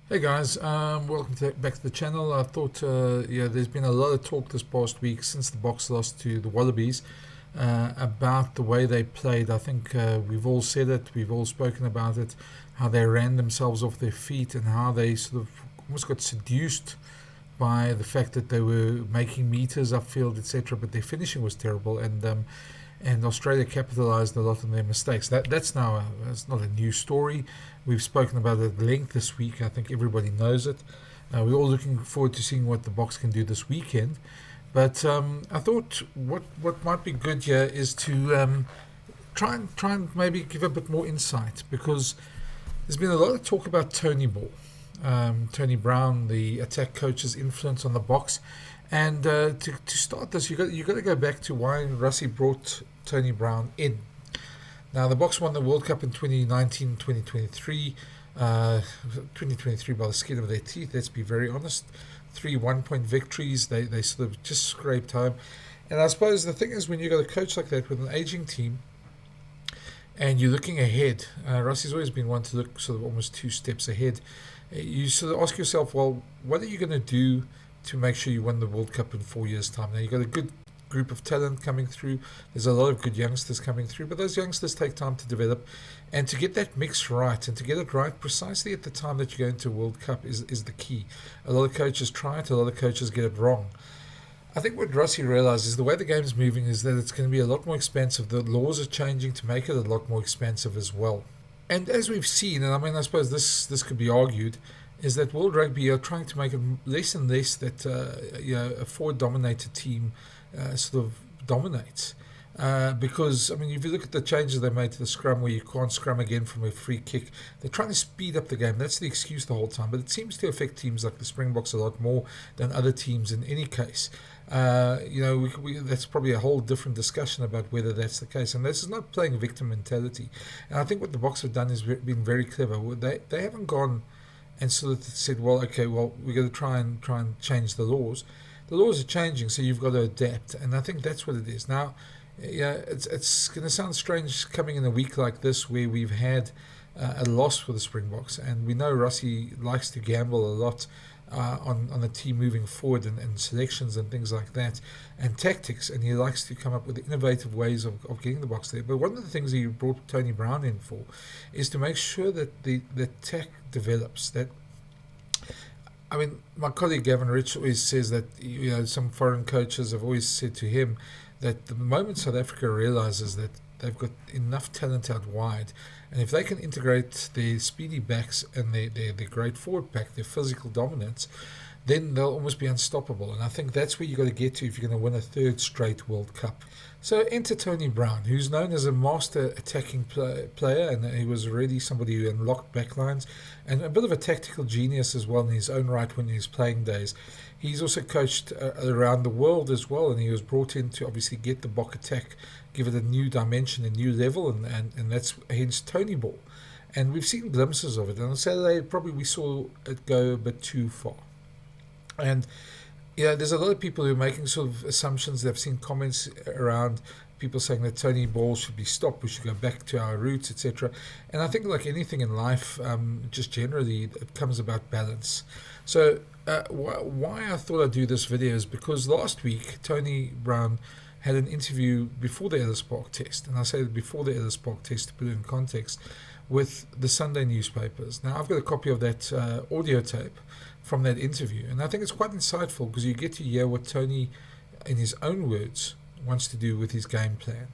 Hey guys, back to the channel. I thought, there's been a lot of talk this past week since the Boks lost to the Wallabies about the way they played. I think we've all said it, we've all spoken about it, how they ran themselves off their feet and how they sort of almost got seduced by the fact that they were making meters upfield, etc. But their finishing was terrible, and Australia capitalised a lot on their mistakes. That's not a new story. We've spoken about it at length this week. I think everybody knows it. We're all looking forward to seeing what the Boks can do this weekend. But I thought what might be good here is to try and maybe give a bit more insight, because there's been a lot of talk about Tony Ball, Tony Brown, the attack coach's influence on the Boks. And to start this, you got to go back to why Russie brought Tony Brown in. Now, the Boks won the World Cup in 2019, 2023. 2023 by the skin of their teeth, let's be very honest. Three one-point victories, they sort of just scraped home. And I suppose the thing is, when you got a coach like that with an aging team and you're looking ahead, Russie's always been one to look sort of almost two steps ahead. You sort of ask yourself, well, what are you going to do to make sure you win the World Cup in 4 years' time? Now, you've got a good group of talent coming through. There's a lot of good youngsters coming through, but those youngsters take time to develop. And to get that mix right, and to get it right precisely at the time that you're going to a World Cup is the key. A lot of coaches try it, a lot of coaches get it wrong. I think what Rossi realizes, the way the game's moving, is that it's going to be a lot more expensive. The laws are changing to make it a lot more expensive as well. And as we've seen, and I mean, I suppose this could be argued, is that World Rugby are trying to make it less and less that a forward-dominated team sort of dominates. Because, I mean, if you look at the changes they made to the scrum, where you can't scrum again from a free kick, they're trying to speed up the game. That's the excuse the whole time. But it seems to affect teams like the Springboks a lot more than other teams in any case. That's probably a whole different discussion about whether that's the case. And this is not playing victim mentality. And I think what the Boks have done is been very clever. They haven't gone and sort of said, well, okay, well, we're going to try and change the laws. The laws are changing, so you've got to adapt. And I think that's what it is. Now, it's going to sound strange coming in a week like this where we've had a loss for the Springboks, and we know Rossi likes to gamble a lot on the team moving forward, and selections and things like that, and tactics, and he likes to come up with innovative ways of getting the Boks there. But one of the things he brought Tony Brown in for is to make sure that the tech develops. That, I mean, my colleague Gavin Rich always says that some foreign coaches have always said to him that the moment South Africa realizes that they've got enough talent out wide, and if they can integrate their speedy backs and their great forward pack, their physical dominance, then they'll almost be unstoppable. And I think that's where you've got to get to if you're going to win a third straight World Cup. So enter Tony Brown, who's known as a master attacking player, and he was already somebody who unlocked backlines, and a bit of a tactical genius as well in his own right when he was playing days. He's also coached around the world as well, and he was brought in to obviously get the Bok attack, give it a new dimension, a new level, and that's hence Tony Ball. And we've seen glimpses of it. And on Saturday, probably we saw it go a bit too far. And there's a lot of people who are making sort of assumptions. They've seen comments around people saying that Tony Ball should be stopped, we should go back to our roots, etc. And I think, like anything in life, just generally, it comes about balance. So why I thought I'd do this video is because last week Tony Brown had an interview before the Ellis Park test, and I say before the Ellis Park test to put it in context, with the Sunday newspapers. Now, I've got a copy of that audio tape from that interview, and I think it's quite insightful because you get to hear what Tony, in his own words, wants to do with his game plan.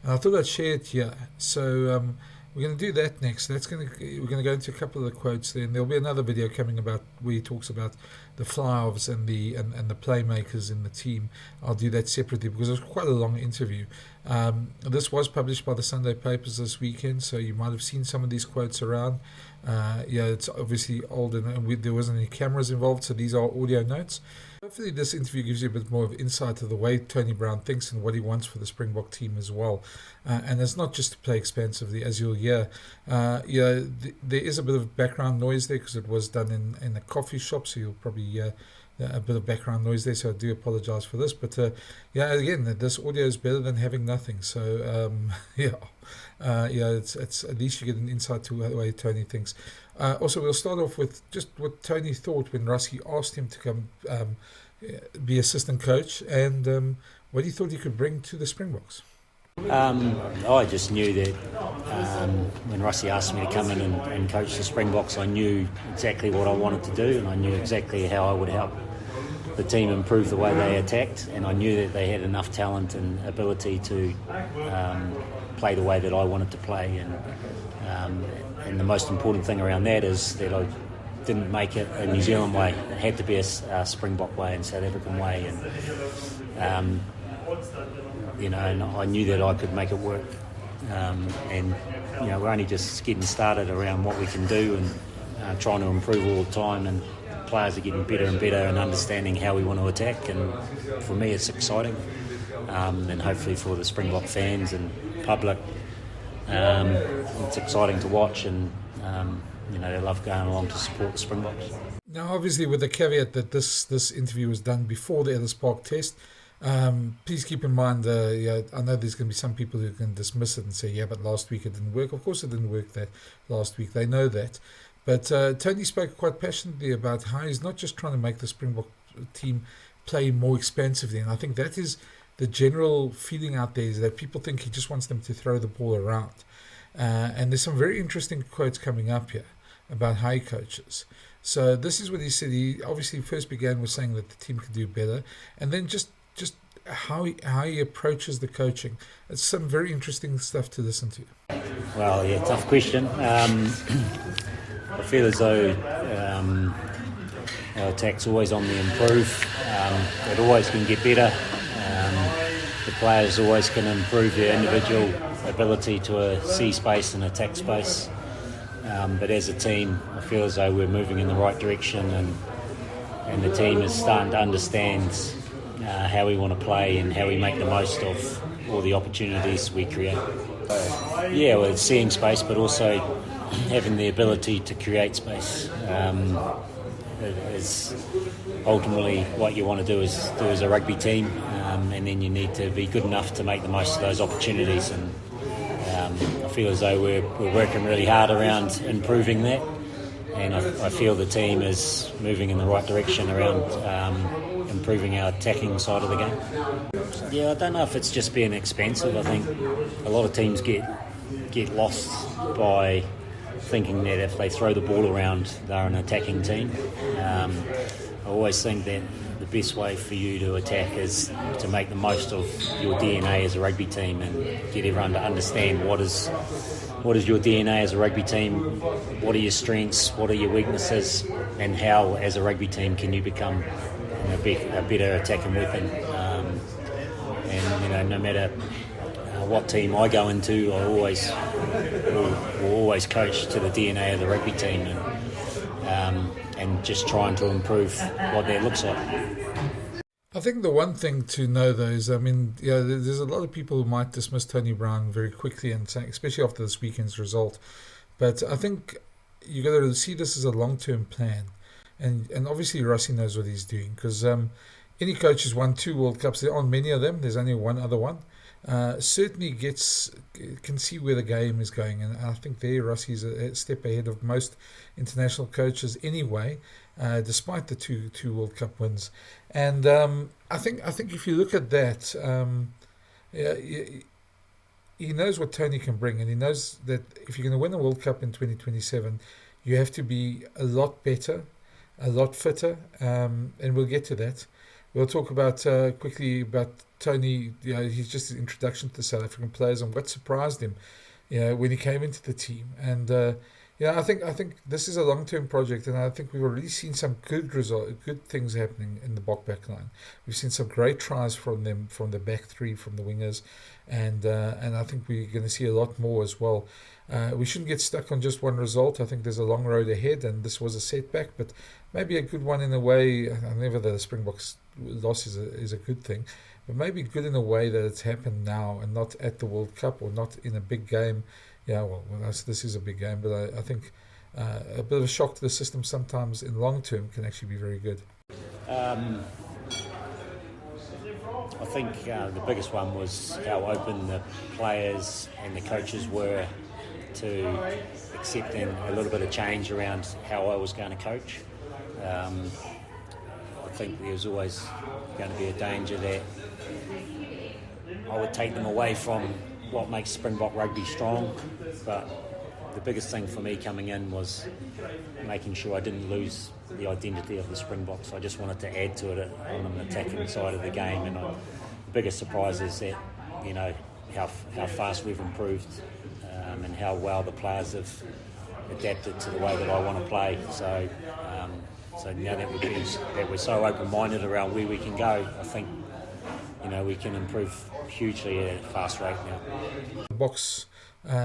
And I thought I'd share it here. So we're going to do that next. We're going to go into a couple of the quotes there, and there'll be another video coming about where he talks about the fly-offs and the playmakers in the team. I'll do that separately because it was quite a long interview. This was published by the Sunday papers this weekend, so you might have seen some of these quotes around. It's obviously old, and there wasn't any cameras involved, so these are audio notes. Hopefully this interview gives you a bit more of insight to the way Tony Brown thinks and what he wants for the Springbok team as well. And it's not just to play expensively, as you'll hear. There is a bit of background noise there because it was done in a coffee shop, so you'll probably hear a bit of background noise there, so I do apologize for this. But yeah, again, this audio is better than having nothing. So yeah, it's at least you get an insight to the way Tony thinks. Also, we'll start off with just what Tony thought when Rusty asked him to come be assistant coach, and what he thought he could bring to the Springboks. I just knew that when Rusty asked me to come in and coach the Springboks, I knew exactly what I wanted to do, and I knew exactly how I would help the team improve the way they attacked, and I knew that they had enough talent and ability to play the way that I wanted to play, and the most important thing around that is that I didn't make it a New Zealand way. It had to be a Springbok way and South African way, and and I knew that I could make it work. And we're only just getting started around what we can do and trying to improve all the time. And players are getting better and better and understanding how we want to attack. And for me, it's exciting. And hopefully for the Springbok fans and public, it's exciting to watch. And they love going along to support the Springboks. Now, obviously, with the caveat that this interview was done before the Ellis Park test. Please keep in mind, I know there's going to be some people who can dismiss it and say, yeah, but last week it didn't work. Of course it didn't work that last week. They know that. But Tony spoke quite passionately about how he's not just trying to make the Springbok team play more expansively. And I think that is the general feeling out there, is that people think he just wants them to throw the ball around. And there's some very interesting quotes coming up here about how he coaches. So this is what he said. He obviously first began with saying that the team could do better. And then just how he approaches the coaching. It's some very interesting stuff to listen to. Well, yeah, tough question. I feel as though our attack's always on the improve. It always can get better. The players always can improve their individual ability to see space and attack space. But as a team, I feel as though we're moving in the right direction, and the team is starting to understand how we want to play and how we make the most of all the opportunities we create. Yeah, well, it's seeing space, but also having the ability to create space. Is ultimately what you want to do as a rugby team, and then you need to be good enough to make the most of those opportunities. And I feel as though we're working really hard around improving that, and I feel the team is moving in the right direction around improving our attacking side of the game. Yeah, I don't know if it's just being expensive. I think a lot of teams get lost by thinking that if they throw the ball around, they're an attacking team. I always think that the best way for you to attack is to make the most of your DNA as a rugby team and get everyone to understand what is your DNA as a rugby team, what are your strengths, what are your weaknesses, and how as a rugby team can you become a better attacking weapon. And no matter what team I go into, I will always coach to the DNA of the rugby team, and just trying to improve what that looks like. I think the one thing to know, though, is, there's a lot of people who might dismiss Tony Brown very quickly, and say, especially after this weekend's result. But I think you got to see this as a long-term plan, and obviously Rusty knows what he's doing, because any coach has won 2 World Cups. There aren't many of them. There's only one other one. Certainly can see where the game is going, and I think there Rusty's a step ahead of most international coaches anyway, despite the two World Cup wins. And I think if you look at that, he knows what Tony can bring, and he knows that if you're going to win a World Cup in 2027, you have to be a lot better, a lot fitter, and we'll get to that. We'll talk about quickly about Tony. He's just an introduction to the South African players and what surprised him, when he came into the team. And I think this is a long-term project, and I think we've already seen some good things happening in the back line. We've seen some great tries from them, from the back three, from the wingers, and I think we're going to see a lot more as well. We shouldn't get stuck on just one result. I think there's a long road ahead, and this was a setback, but maybe a good one in a way. Never that the Springboks loss is a good thing, but maybe good in a way that it's happened now and not at the World Cup or not in a big game. This is a big game, but I think a bit of a shock to the system sometimes in long term can actually be very good. Um, I think the biggest one was how open the players and the coaches were to accepting a little bit of change around how I was going to coach. I think there was always going to be a danger that I would take them away from what makes Springbok rugby strong, but the biggest thing for me coming in was making sure I didn't lose the identity of the Springboks. I just wanted to add to it on an attacking side of the game, and the biggest surprise is that, you know, how fast we've improved, and how well the players have adapted to the way that I want to play. So now that we're so open-minded around where we can go, I think, you know, we can improve hugely at a fast rate now. The Boks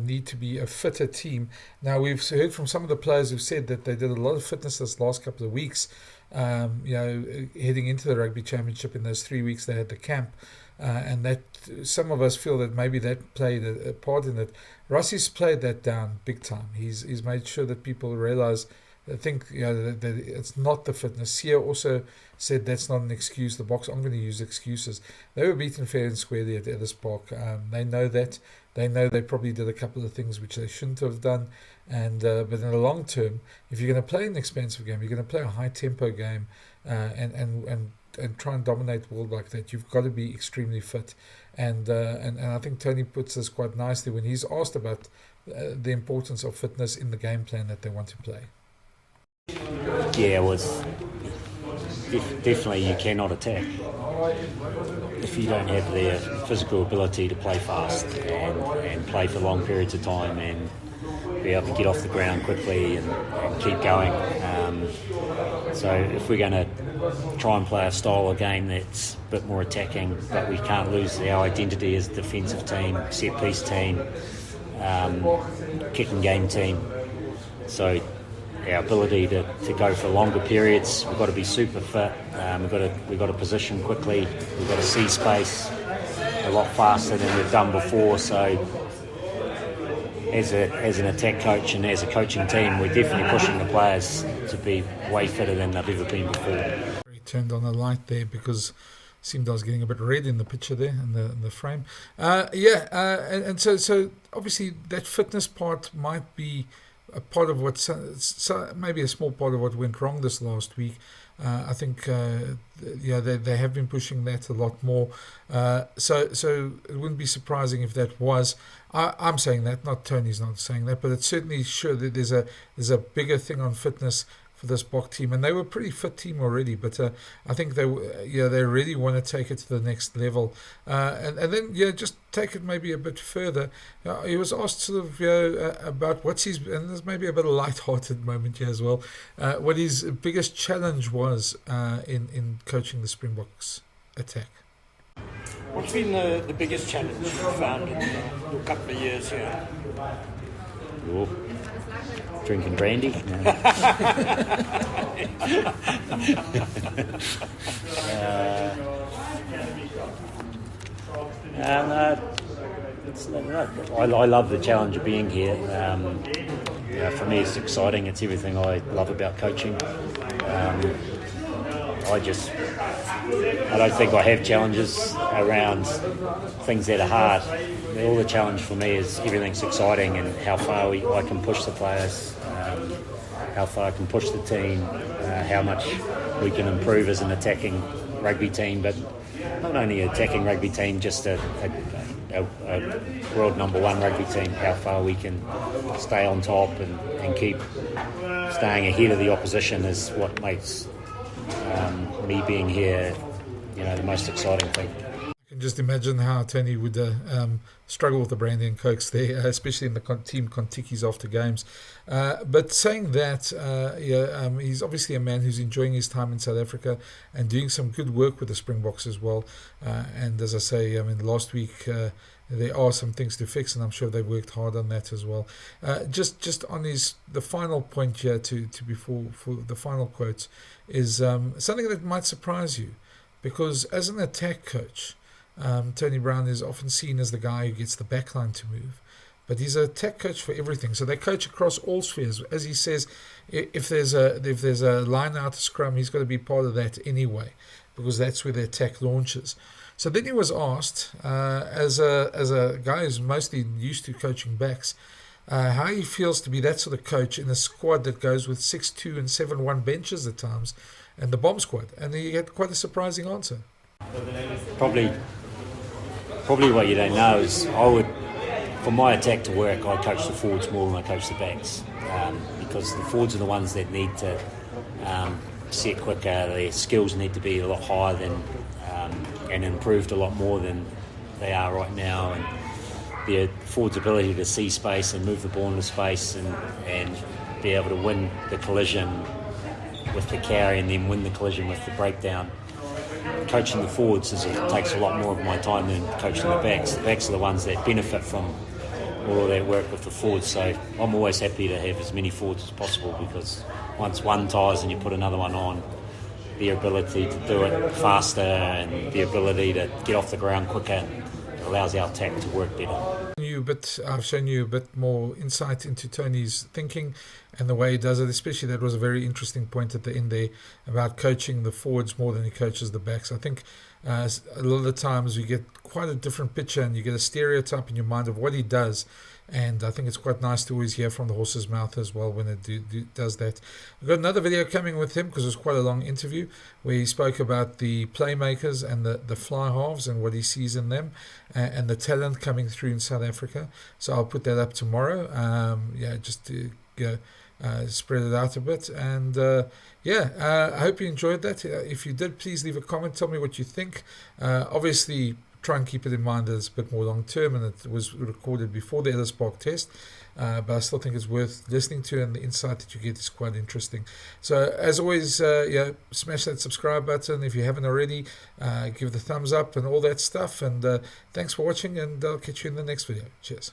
need to be a fitter team. Now, we've heard from some of the players who've said that they did a lot of fitness this last couple of weeks, you know, heading into the Rugby Championship. In those 3 weeks they had the camp, and that some of us feel that maybe that played a part in it. Rossi's played that down big time. He's made sure that people realise, I think, you know, that it's not the fitness. Sia also said that's not an excuse. The Boks aren't going to use excuses. They were beaten fair and squarely at Ellis Park. They know that. They know they probably did a couple of things which they shouldn't have done. And but in the long term, if you're going to play an expensive game, you're going to play a high tempo game, and try and dominate the world like that, you've got to be extremely fit. And I think Tony puts this quite nicely when he's asked about the importance of fitness in the game plan that they want to play. Yeah, it was definitely, you cannot attack if you don't have the physical ability to play fast and play for long periods of time and be able to get off the ground quickly and keep going. So if we're going to try and play a style of game that's a bit more attacking, but we can't lose our identity as a defensive team, set piece team, kicking game team. So our ability to go for longer periods, we've got to be super fit. We've got to position quickly. We've got to see space a lot faster than we've done before. So as an attack coach and as a coaching team, we're definitely pushing the players to be way fitter than they've ever been before. He turned on the light there because it seemed I was getting a bit red in the picture there in the frame. And so obviously that fitness part might be a part of what, maybe a small part of what went wrong this last week. I think they have been pushing that a lot more. So it wouldn't be surprising if that was. I'm saying that, not Tony's not saying that, but it's certainly sure that there's a bigger thing on fitness for this Bok team, and they were a pretty fit team already. But I think they really want to take it to the next level, and then just take it maybe a bit further. He was asked sort of about what's his, and there's maybe a bit of light-hearted moment here as well. What his biggest challenge was in coaching the Springboks attack. What's been the biggest challenge you found in your couple of years here? Oh, drinking brandy. I love the challenge of being here. For me, it's exciting. It's everything I love about coaching. I don't think I have challenges around things that are hard. All the challenge for me is everything's exciting and how far I can push the players, how far I can push the team, how much we can improve as an attacking rugby team, but not only an attacking rugby team, just a world number one rugby team, how far we can stay on top and keep staying ahead of the opposition is what makes me being here, the most exciting thing. I can just imagine how Tony would struggle with the brandy and cokes there, especially in the team Kontikis after games. But saying that, he's obviously a man who's enjoying his time in South Africa and doing some good work with the Springboks as well. And as I say, last week there are some things to fix, and I'm sure they worked hard on that as well. Just on the final point here, before for the final quotes, is something that might surprise you, because as an attack coach, Tony Brown is often seen as the guy who gets the backline to move. but he's a tech coach for everything. So they coach across all spheres. As he says, if there's a line out scrum, he's got to be part of that anyway, because that's where their tech launches. So then he was asked, as a guy who's mostly used to coaching backs, how he feels to be that sort of coach in a squad that goes with 6-2 and 7-1 benches at times, and the bomb squad. And he had quite a surprising answer. Probably what you don't know is for my attack to work, I coach the forwards more than I coach the backs, because the forwards are the ones that need to set quicker. Their skills need to be a lot higher than and improved a lot more than they are right now. And their forwards' ability to see space and move the ball into space and be able to win the collision with the carry and then win the collision with the breakdown. Coaching the forwards takes a lot more of my time than coaching the backs. The backs are the ones that benefit from all of that work with the forwards. So I'm always happy to have as many forwards as possible, because once one tires and you put another one on, the ability to do it faster and the ability to get off the ground quicker allows our attack to work better. I've shown you a bit more insight into Tony's thinking and the way he does it. Especially that was a very interesting point at the end there about coaching the forwards more than he coaches the backs. I think a lot of the times you get quite a different picture and you get a stereotype in your mind of what he does. And I think it's quite nice to always hear from the horse's mouth as well when it does that. We've got another video coming with him, because it was quite a long interview, where he spoke about the playmakers and the fly halves and what he sees in them, and the talent coming through in South Africa. So I'll put that up tomorrow. Just to spread it out a bit. And I hope you enjoyed that. If you did, please leave a comment. Tell me what you think. Obviously, try and keep it in mind that it's a bit more long term, and it was recorded before the Ellis Park test, but I still think it's worth listening to, and the insight that you get is quite interesting. So as always, smash that subscribe button if you haven't already, give the thumbs up and all that stuff, and thanks for watching, and I'll catch you in the next video. Cheers.